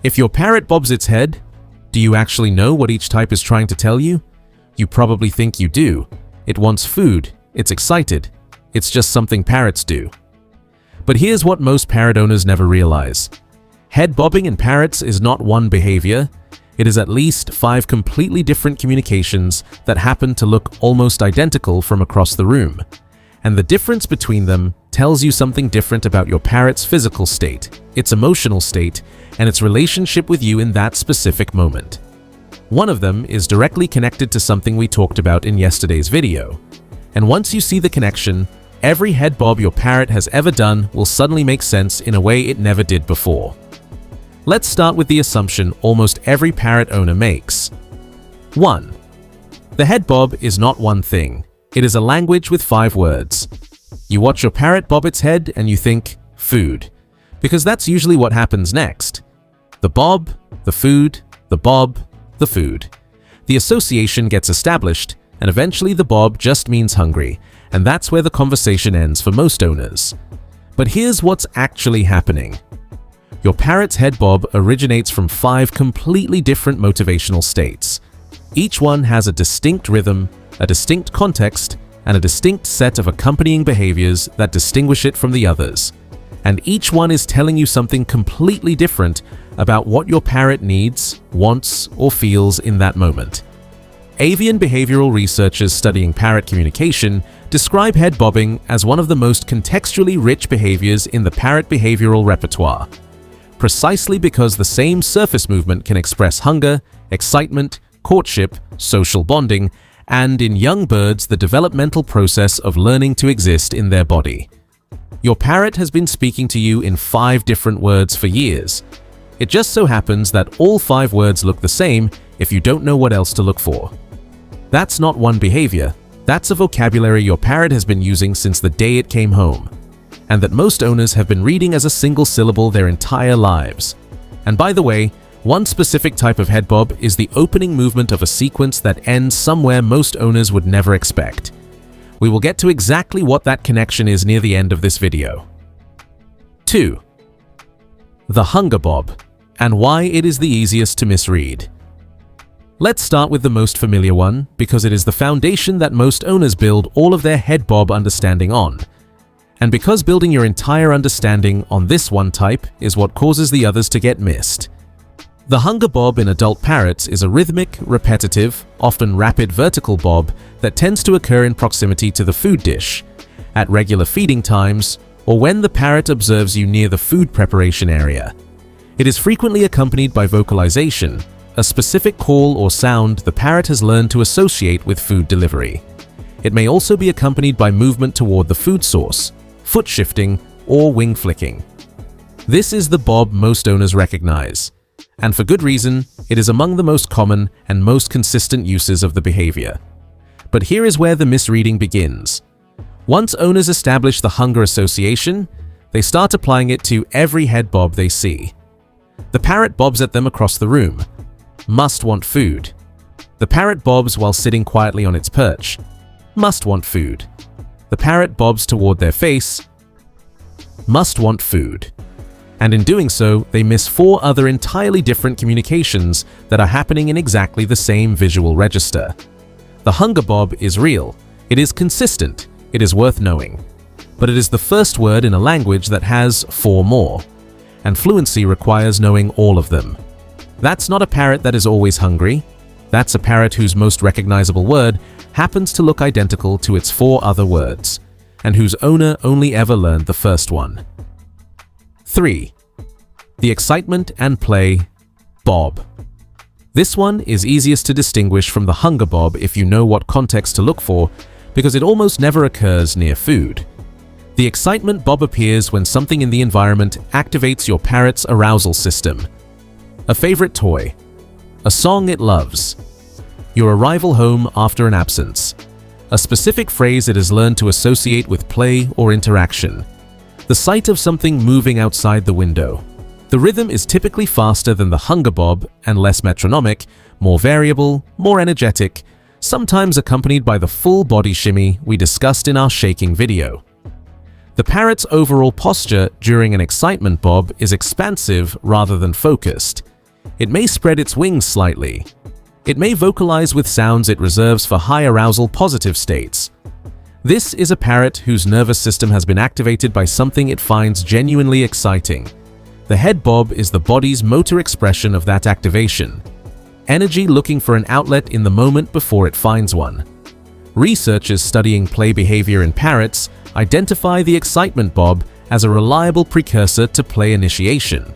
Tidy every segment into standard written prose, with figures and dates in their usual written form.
If your parrot bobs its head, do you actually know what each type is trying to tell you? You probably think you do. It wants food, it's excited. It's just something parrots do. But here's what most parrot owners never realize. Head bobbing in parrots is not one behavior. It is at least 5 completely different communications that happen to look almost identical from across the room. And the difference between them tells you something different about your parrot's physical state, its emotional state, and its relationship with you in that specific moment. One of them is directly connected to something we talked about in yesterday's video. And once you see the connection, every head bob your parrot has ever done will suddenly make sense in a way it never did before. Let's start with the assumption almost every parrot owner makes. 1. The head bob is not one thing. It is a language with 5 words. You watch your parrot bob its head and you think, food. Because that's usually what happens next. The bob, the food, the bob, the food. The association gets established, and eventually the bob just means hungry, and that's where the conversation ends for most owners. But here's what's actually happening. Your parrot's head bob originates from 5 completely different motivational states. Each one has a distinct rhythm, a distinct context, and a distinct set of accompanying behaviors that distinguish it from the others. And each one is telling you something completely different about what your parrot needs, wants, or feels in that moment. Avian behavioral researchers studying parrot communication describe head bobbing as one of the most contextually rich behaviors in the parrot behavioral repertoire, precisely because the same surface movement can express hunger, excitement, courtship, social bonding, and in young birds the developmental process of learning to exist in their body. Your parrot has been speaking to you in 5 different words for years. It just so happens that all 5 words look the same if you don't know what else to look for. That's not one behavior. That's a vocabulary your parrot has been using since the day it came home, and that most owners have been reading as a single syllable their entire lives. And by the way, one specific type of head bob is the opening movement of a sequence that ends somewhere most owners would never expect. We will get to exactly what that connection is near the end of this video. 2. The hunger bob, and why it is the easiest to misread. Let's start with the most familiar one, because it is the foundation that most owners build all of their head bob understanding on. And because building your entire understanding on this one type is what causes the others to get missed. The hunger bob in adult parrots is a rhythmic, repetitive, often rapid vertical bob that tends to occur in proximity to the food dish, at regular feeding times, or when the parrot observes you near the food preparation area. It is frequently accompanied by vocalization, a specific call or sound the parrot has learned to associate with food delivery. It may also be accompanied by movement toward the food source, foot shifting, or wing flicking. This is the bob most owners recognize. And for good reason, it is among the most common and most consistent uses of the behavior. But here is where the misreading begins. Once owners establish the hunger association, they start applying it to every head bob they see. The parrot bobs at them across the room. Must want food. The parrot bobs while sitting quietly on its perch. Must want food. The parrot bobs toward their face. Must want food. And in doing so, they miss 4 other entirely different communications that are happening in exactly the same visual register. The hunger bob is real, it is consistent, it is worth knowing. But it is the first word in a language that has 4 more, and fluency requires knowing all of them. That's not a parrot that is always hungry. That's a parrot whose most recognizable word happens to look identical to its 4 other words, and whose owner only ever learned the first one. 3. The excitement and play bob. This one is easiest to distinguish from the hunger bob if you know what context to look for, because it almost never occurs near food. The excitement bob appears when something in the environment activates your parrot's arousal system. A favorite toy, a song it loves, your arrival home after an absence, a specific phrase it has learned to associate with play or interaction, the sight of something moving outside the window. The rhythm is typically faster than the hunger bob and less metronomic, more variable, more energetic, sometimes accompanied by the full body shimmy we discussed in our shaking video. The parrot's overall posture during an excitement bob is expansive rather than focused. It may spread its wings slightly. It may vocalize with sounds it reserves for high arousal positive states. This is a parrot whose nervous system has been activated by something it finds genuinely exciting. The head bob is the body's motor expression of that activation. Energy looking for an outlet in the moment before it finds one. Researchers studying play behavior in parrots identify the excitement bob as a reliable precursor to play initiation,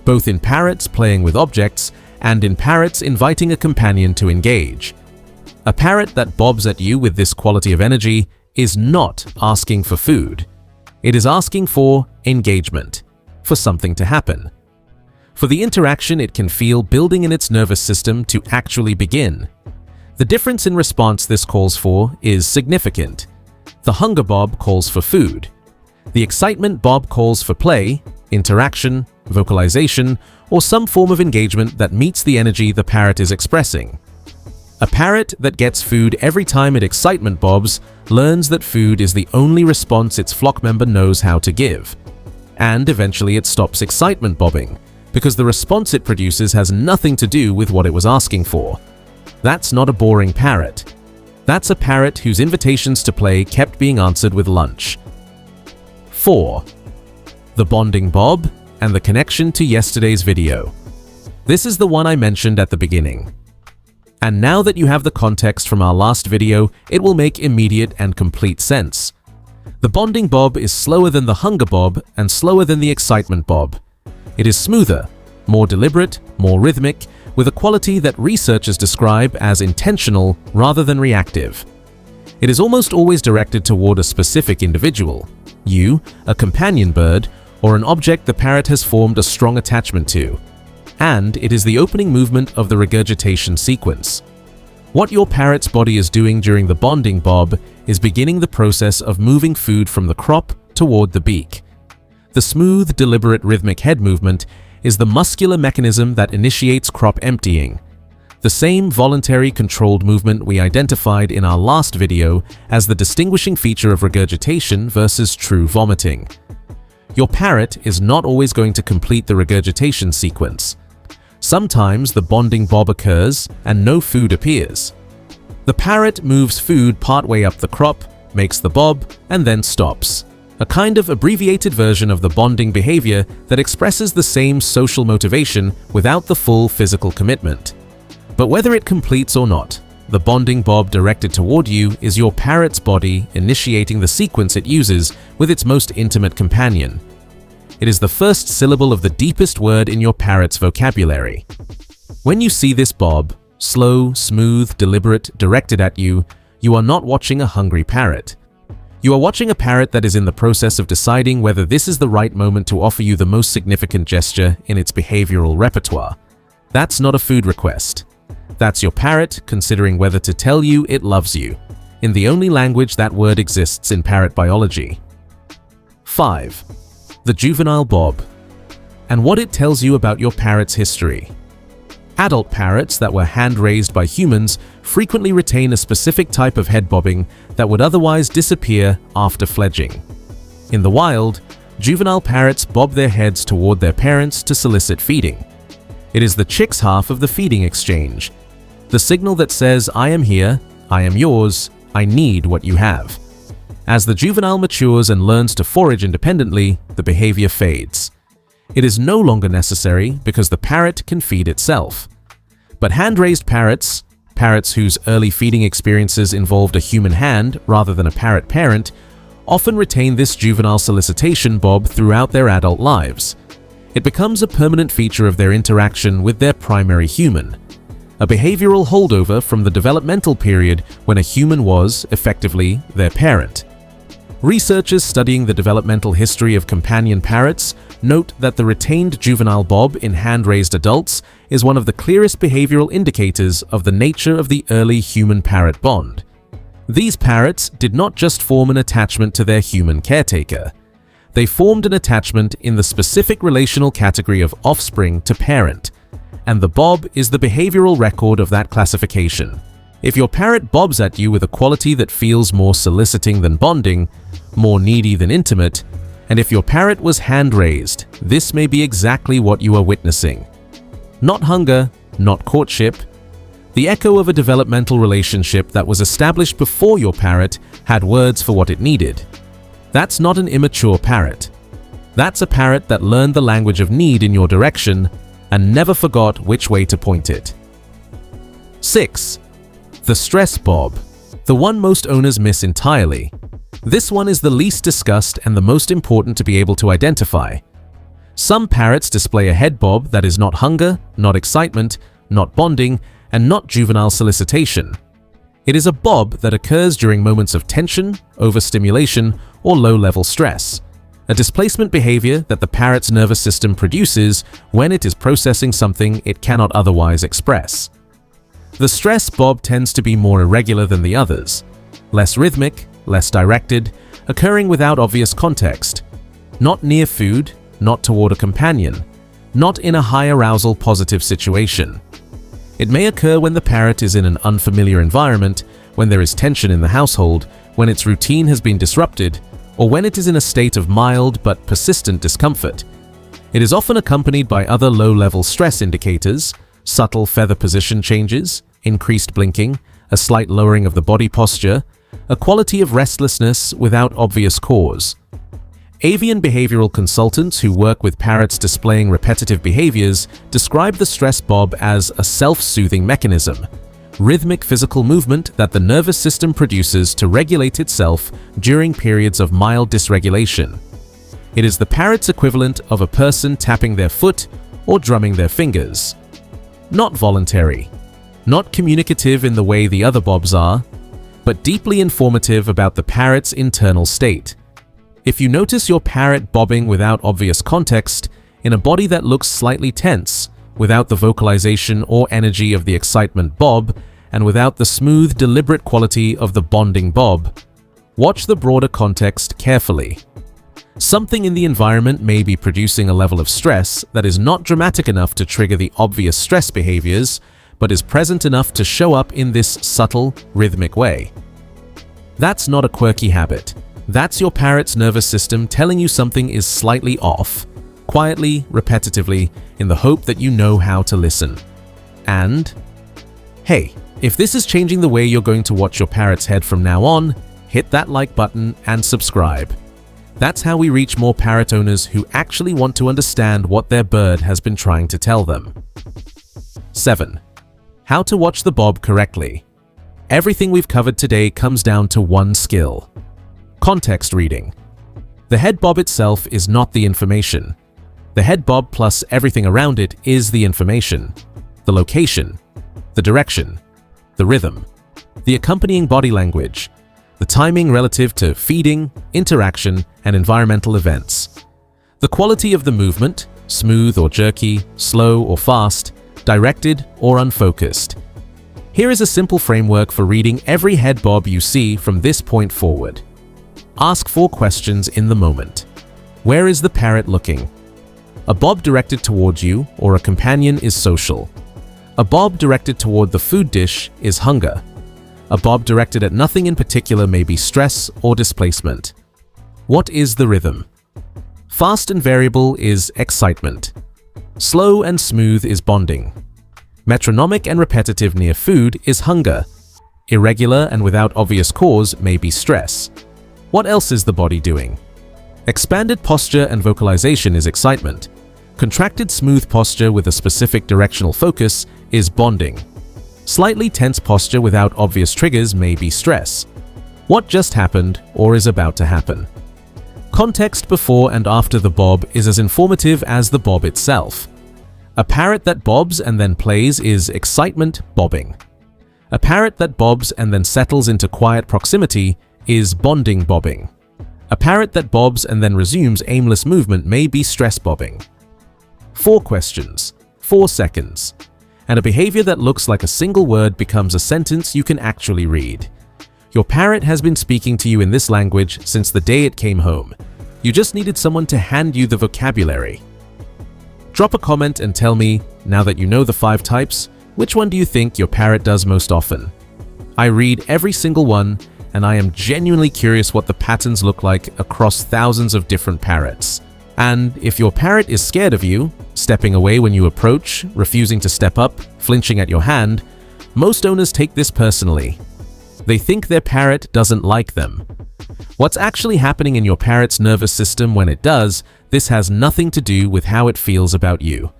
both in parrots playing with objects and in parrots inviting a companion to engage. A parrot that bobs at you with this quality of energy is not asking for food. It is asking for engagement, for something to happen, for the interaction it can feel building in its nervous system to actually begin. The difference in response this calls for is significant. The hunger bob calls for food. The excitement bob calls for play, interaction, vocalization, or some form of engagement that meets the energy the parrot is expressing. A parrot that gets food every time it excitement bobs learns that food is the only response its flock member knows how to give. And eventually it stops excitement bobbing, because the response it produces has nothing to do with what it was asking for. That's not a boring parrot. That's a parrot whose invitations to play kept being answered with lunch. 4. The bonding bob and the connection to yesterday's video. This is the one I mentioned at the beginning. And now that you have the context from our last video, it will make immediate and complete sense. The bonding bob is slower than the hunger bob and slower than the excitement bob. It is smoother, more deliberate, more rhythmic, with a quality that researchers describe as intentional rather than reactive. It is almost always directed toward a specific individual, you, a companion bird, or an object the parrot has formed a strong attachment to. And it is the opening movement of the regurgitation sequence. What your parrot's body is doing during the bonding bob is beginning the process of moving food from the crop toward the beak. The smooth, deliberate rhythmic head movement is the muscular mechanism that initiates crop emptying, the same voluntary controlled movement we identified in our last video as the distinguishing feature of regurgitation versus true vomiting. Your parrot is not always going to complete the regurgitation sequence. Sometimes the bonding bob occurs and no food appears. The parrot moves food partway up the crop, makes the bob, and then stops. A kind of abbreviated version of the bonding behavior that expresses the same social motivation without the full physical commitment. But whether it completes or not, the bonding bob directed toward you is your parrot's body initiating the sequence it uses with its most intimate companion. It is the first syllable of the deepest word in your parrot's vocabulary. When you see this bob, slow, smooth, deliberate, directed at you, you are not watching a hungry parrot. You are watching a parrot that is in the process of deciding whether this is the right moment to offer you the most significant gesture in its behavioral repertoire. That's not a food request. That's your parrot considering whether to tell you it loves you, in the only language that word exists in parrot biology. 5. The juvenile bob, and what it tells you about your parrot's history. Adult parrots that were hand-raised by humans frequently retain a specific type of head bobbing that would otherwise disappear after fledging. In the wild, juvenile parrots bob their heads toward their parents to solicit feeding. It is the chick's half of the feeding exchange, the signal that says, "I am here, I am yours, I need what you have." As the juvenile matures and learns to forage independently, the behavior fades. It is no longer necessary because the parrot can feed itself. But hand-raised parrots, parrots whose early feeding experiences involved a human hand rather than a parrot parent, often retain this juvenile solicitation bob throughout their adult lives. It becomes a permanent feature of their interaction with their primary human, a behavioral holdover from the developmental period when a human was, effectively, their parent. Researchers studying the developmental history of companion parrots note that the retained juvenile bob in hand-raised adults is one of the clearest behavioral indicators of the nature of the early human-parrot bond. These parrots did not just form an attachment to their human caretaker. They formed an attachment in the specific relational category of offspring to parent, and the bob is the behavioral record of that classification. If your parrot bobs at you with a quality that feels more soliciting than bonding, more needy than intimate, and if your parrot was hand-raised, this may be exactly what you are witnessing. Not hunger, not courtship. The echo of a developmental relationship that was established before your parrot had words for what it needed. That's not an immature parrot. That's a parrot that learned the language of need in your direction and never forgot which way to point it. 6. The stress bob, the one most owners miss entirely. This one is the least discussed and the most important to be able to identify. Some parrots display a head bob that is not hunger, not excitement, not bonding, and not juvenile solicitation. It is a bob that occurs during moments of tension, overstimulation, or low-level stress, a displacement behavior that the parrot's nervous system produces when it is processing something it cannot otherwise express. The stress bob tends to be more irregular than the others, less rhythmic, less directed, occurring without obvious context, not near food, not toward a companion, not in a high arousal positive situation. It may occur when the parrot is in an unfamiliar environment, when there is tension in the household, when its routine has been disrupted, or when it is in a state of mild but persistent discomfort. It is often accompanied by other low-level stress indicators, subtle feather position changes, increased blinking, a slight lowering of the body posture, a quality of restlessness without obvious cause. Avian behavioral consultants who work with parrots displaying repetitive behaviors describe the stress bob as a self-soothing mechanism, rhythmic physical movement that the nervous system produces to regulate itself during periods of mild dysregulation. It is the parrot's equivalent of a person tapping their foot or drumming their fingers. Not voluntary, not communicative in the way the other bobs are, but deeply informative about the parrot's internal state. If you notice your parrot bobbing without obvious context, in a body that looks slightly tense, without the vocalization or energy of the excitement bob, and without the smooth, deliberate quality of the bonding bob, watch the broader context carefully. Something in the environment may be producing a level of stress that is not dramatic enough to trigger the obvious stress behaviors, but is present enough to show up in this subtle, rhythmic way. That's not a quirky habit. That's your parrot's nervous system telling you something is slightly off, quietly, repetitively, in the hope that you know how to listen. And, hey, if this is changing the way you're going to watch your parrot's head from now on, hit that like button and subscribe. That's how we reach more parrot owners who actually want to understand what their bird has been trying to tell them. 7. How to watch the bob correctly. Everything we've covered today comes down to one skill: context reading. The head bob itself is not the information. The head bob plus everything around it is the information: the location, the direction, the rhythm, the accompanying body language, the timing relative to feeding, interaction, and environmental events, the quality of the movement, smooth or jerky, slow or fast, directed or unfocused. Here is a simple framework for reading every head bob you see from this point forward. Ask 4 questions in the moment. Where is the parrot looking? A bob directed towards you or a companion is social. A bob directed toward the food dish is hunger. A bob directed at nothing in particular may be stress or displacement. What is the rhythm? Fast and variable is excitement. Slow and smooth is bonding. Metronomic and repetitive near food is hunger. Irregular and without obvious cause may be stress. What else is the body doing? Expanded posture and vocalization is excitement. Contracted smooth posture with a specific directional focus is bonding. Slightly tense posture without obvious triggers may be stress. What just happened or is about to happen? Context before and after the bob is as informative as the bob itself. A parrot that bobs and then plays is excitement bobbing. A parrot that bobs and then settles into quiet proximity is bonding bobbing. A parrot that bobs and then resumes aimless movement may be stress bobbing. 4 questions, 4 seconds, and a behavior that looks like a single word becomes a sentence you can actually read. Your parrot has been speaking to you in this language since the day it came home. You just needed someone to hand you the vocabulary. Drop a comment and tell me, now that you know the 5 types, which one do you think your parrot does most often? I read every single one, and I am genuinely curious what the patterns look like across thousands of different parrots. And if your parrot is scared of you, stepping away when you approach, refusing to step up, flinching at your hand, most owners take this personally. They think their parrot doesn't like them. What's actually happening in your parrot's nervous system when it does, this has nothing to do with how it feels about you.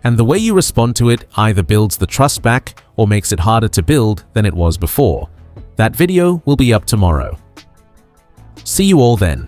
And the way you respond to it either builds the trust back or makes it harder to build than it was before. That video will be up tomorrow. See you all then.